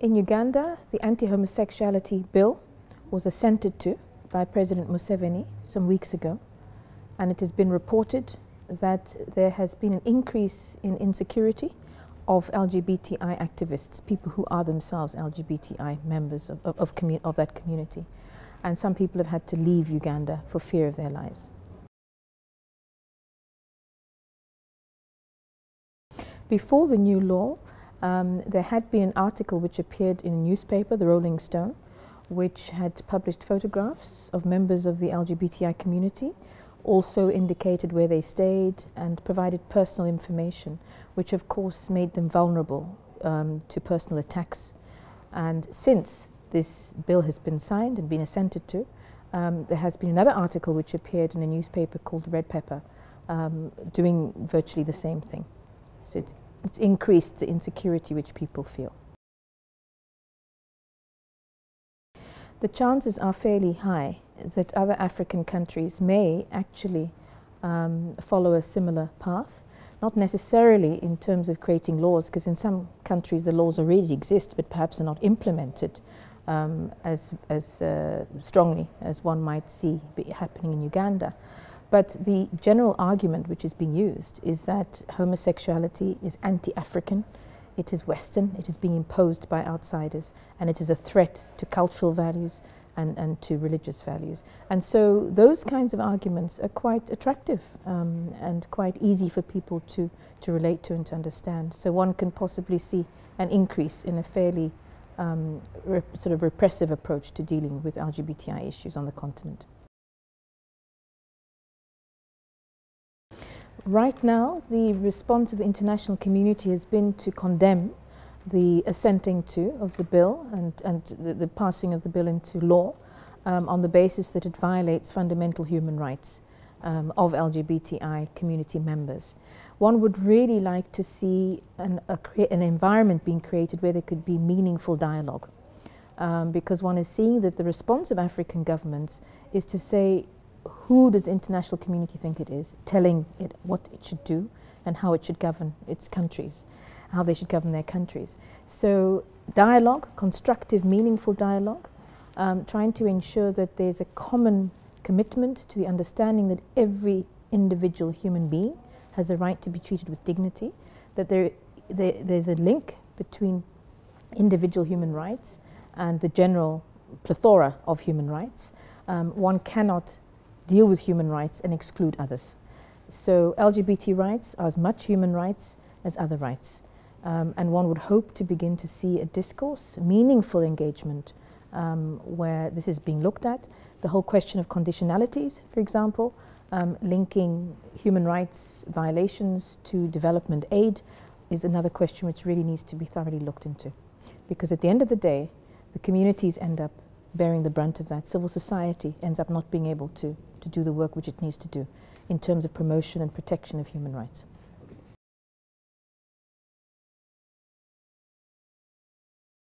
In Uganda, the anti-homosexuality bill was assented to by President Museveni some weeks ago, and it has been reported that there has been an increase in insecurity of LGBTI activists, people who are themselves LGBTI members of that community. And some people have had to leave Uganda for fear of their lives. Before the new law, there had been an article which appeared in a newspaper, the Rolling Stone, which had published photographs of members of the LGBTI community, also indicated where they stayed and provided personal information, which of course made them vulnerable to personal attacks. And since this bill has been signed and been assented to, there has been another article which appeared in a newspaper called Red Pepper, doing virtually the same thing. So it's increased the insecurity which people feel. The chances are fairly high that other African countries may actually follow a similar path, not necessarily in terms of creating laws, because in some countries the laws already exist, but perhaps are not implemented as strongly as one might see happening in Uganda. But the general argument which is being used is that homosexuality is anti-African, it is Western, it is being imposed by outsiders, and it is a threat to cultural values and to religious values. And so those kinds of arguments are quite attractive and quite easy for people to relate to and to understand. So one can possibly see an increase in a fairly sort of repressive approach to dealing with LGBTI issues on the continent. Right now, the response of the international community has been to condemn the assenting to of the bill and the passing of the bill into law on the basis that it violates fundamental human rights of LGBTI community members. One would really like to see an environment being created where there could be meaningful dialogue, because one is seeing that the response of African governments is to say, who does the international community think it is, telling it what it should do and how it should govern its countries, how they should govern their countries. So dialogue, constructive, meaningful dialogue, trying to ensure that there's a common commitment to the understanding that every individual human being has a right to be treated with dignity, that there's a link between individual human rights and the general plethora of human rights. One cannot deal with human rights and exclude others. So LGBT rights are as much human rights as other rights. And one would hope to begin to see a discourse, meaningful engagement, where this is being looked at. The whole question of conditionalities, for example, linking human rights violations to development aid is another question which really needs to be thoroughly looked into. Because at the end of the day, the communities end up bearing the brunt of that. Civil society ends up not being able to do the work which it needs to do in terms of promotion and protection of human rights.